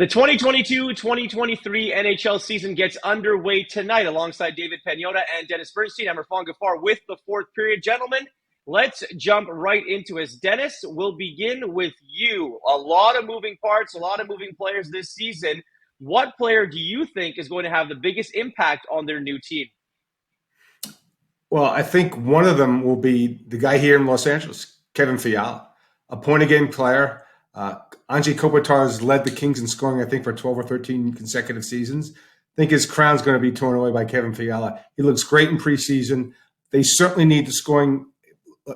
The 2022-2023 NHL season gets underway tonight alongside David Pagnotta and Dennis Bernstein. I'm Irfaan Gaffar with the fourth period. Gentlemen, let's jump right into it. Dennis, we'll begin with you. A lot of moving parts, a lot of moving players this season. What player do you think is going to have the biggest impact on their new team? Well, I think one of them will be the guy here in Los Angeles, Kevin Fiala, a point-a-game player. Anze Kopitar has led the Kings in scoring, I think, for 12 or 13 consecutive seasons. I think his crown's going to be torn away by Kevin Fiala. He looks great in preseason. They certainly need the scoring.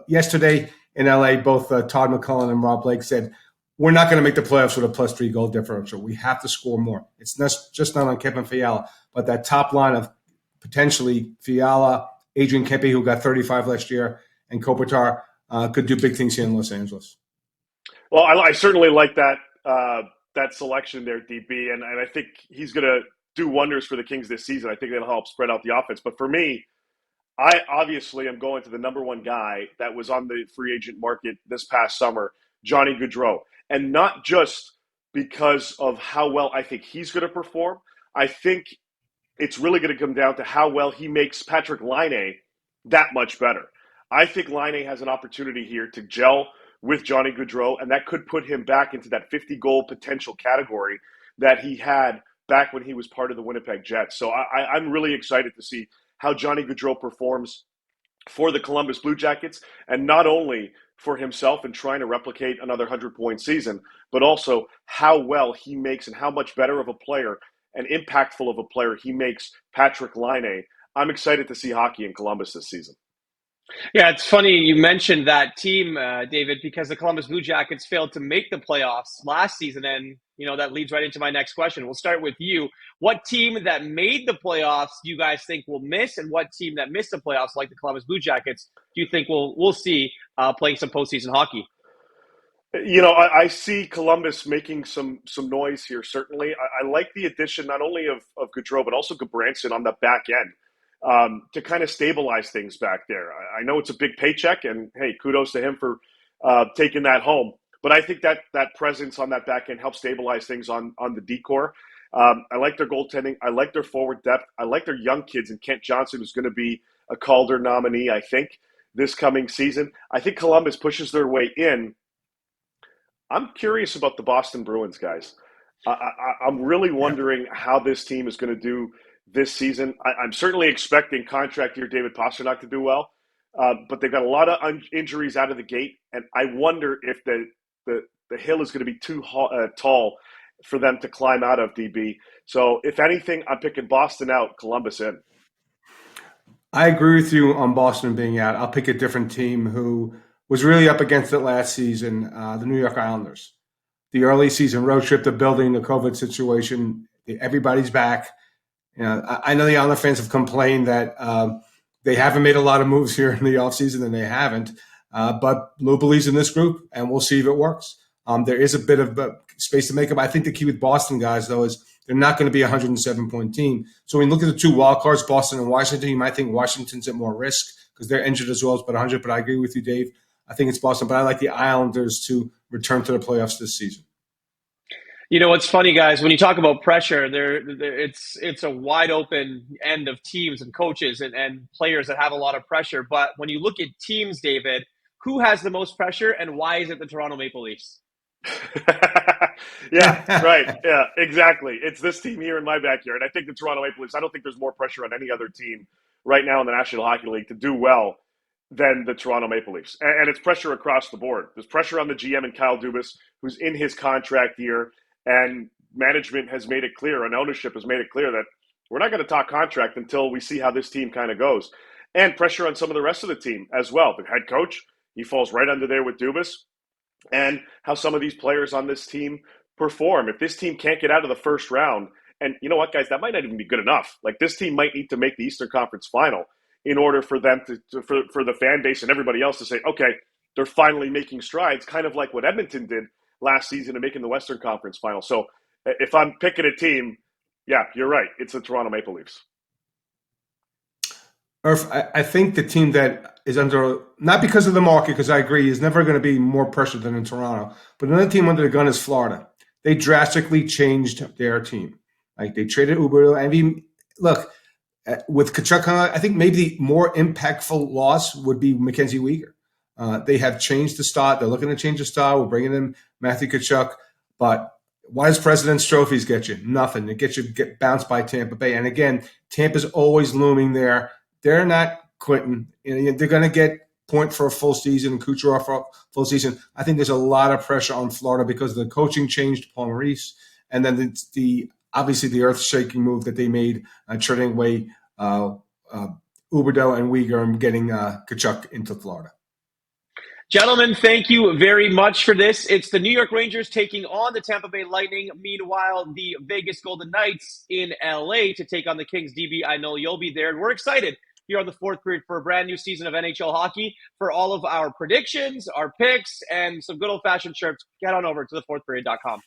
Yesterday in LA, both Todd McCullough and Rob Blake said, we're not going to make the playoffs with a +3 goal differential. We have to score more. It's just not on Kevin Fiala, but that top line of potentially Fiala, Adrian Kempe, who got 35 last year, and Kopitar could do big things here in Los Angeles. Well, I certainly like that selection there, DB, and I think he's going to do wonders for the Kings this season. I think that'll help spread out the offense. But for me, I obviously am going to the number one guy that was on the free agent market this past summer, Johnny Gaudreau. And not just because of how well I think he's going to perform. I think it's really going to come down to how well he makes Patrik Laine that much better. I think Laine has an opportunity here to gel with Johnny Gaudreau, and that could put him back into that 50-goal potential category that he had back when he was part of the Winnipeg Jets. So I'm really excited to see how Johnny Gaudreau performs for the Columbus Blue Jackets, and not only for himself and trying to replicate another 100-point season, but also how well he makes and how much better of a player and impactful of a player he makes Patrik Laine. I'm excited to see hockey in Columbus this season. Yeah, it's funny you mentioned that team, David, because the Columbus Blue Jackets failed to make the playoffs last season, and that leads right into my next question. We'll start with you. What team that made the playoffs do you guys think will miss, and what team that missed the playoffs, like the Columbus Blue Jackets, do you think we'll see playing some postseason hockey? I see Columbus making some noise here, certainly. I like the addition not only of Gaudreau, but also Gudbranson on the back end. To kind of stabilize things back there. I know it's a big paycheck, and hey, kudos to him for taking that home. But I think that presence on that back end helps stabilize things on the decor. I like their goaltending. I like their forward depth. I like their young kids, and Kent Johnson, who's going to be a Calder nominee, I think, this coming season. I think Columbus pushes their way in. I'm curious about the Boston Bruins, guys. I'm really wondering how this team is going to do this season. I'm certainly expecting contract year David Pastrnak to do well, but they've got a lot of injuries out of the gate, and I wonder if the hill is going to be too tall for them to climb out of, DB. So if anything, I'm picking Boston out, Columbus in. I agree with you on Boston being out. I'll pick a different team who was really up against it last season, the New York Islanders. The early season road trip, the building, the COVID situation, everybody's back. I know the Islander fans have complained that they haven't made a lot of moves here in the offseason, and they haven't. But Lou believes in this group, and we'll see if it works. There is a bit of space to make up. I think the key with Boston guys, though, is they're not going to be a 107-point team. So when you look at the two wild cards, Boston and Washington, you might think Washington's at more risk because they're injured as well as about 100. But I agree with you, Dave. I think it's Boston, but I like the Islanders to return to the playoffs this season. What's funny, guys, when you talk about pressure, it's a wide open end of teams and coaches and players that have a lot of pressure. But when you look at teams, David, who has the most pressure, and why is it the Toronto Maple Leafs? Yeah, right. Yeah, exactly. It's this team here in my backyard. I think the Toronto Maple Leafs, I don't think there's more pressure on any other team right now in the National Hockey League to do well than the Toronto Maple Leafs. And it's pressure across the board. There's pressure on the GM and Kyle Dubas, who's in his contract year. And management has made it clear, and ownership has made it clear that we're not going to talk contract until we see how this team kind of goes. And pressure on some of the rest of the team as well. The head coach, he falls right under there with Dubas. And how some of these players on this team perform. If this team can't get out of the first round, and you know what, guys, that might not even be good enough. Like, this team might need to make the Eastern Conference Final in order for them for the fan base and everybody else to say, okay, they're finally making strides, kind of like what Edmonton did last season and making the Western Conference Final. So if I'm picking a team, yeah, you're right. It's the Toronto Maple Leafs. Irf, I think the team that is under, not because of the market, because I agree, is never going to be more pressure than in Toronto, but another team under the gun is Florida. they drastically changed their team. Like they traded Uber, and look, with Kachuk, I think maybe the more impactful loss would be Mackenzie Weegar. They have changed the start. They're looking to change the start. We're bringing in Matthew Kachuk. But what does President's Trophies get you? Nothing. It gets you get bounced by Tampa Bay. And again, Tampa's always looming there. They're not quitting. They're going to get point for a full season, Kucherov for a full season. I think there's a lot of pressure on Florida because the coaching changed Paul Maurice. And then obviously the earth-shaking move that they made, trading away Huberdeau and Weegar and getting Kachuk into Florida. Gentlemen, thank you very much for this. It's the New York Rangers taking on the Tampa Bay Lightning. Meanwhile, the Vegas Golden Knights in LA to take on the Kings. DB, I know you'll be there. And we're excited here on the fourth period for a brand new season of NHL hockey. For all of our predictions, our picks, and some good old-fashioned shirts, get on over to thefourthperiod.com.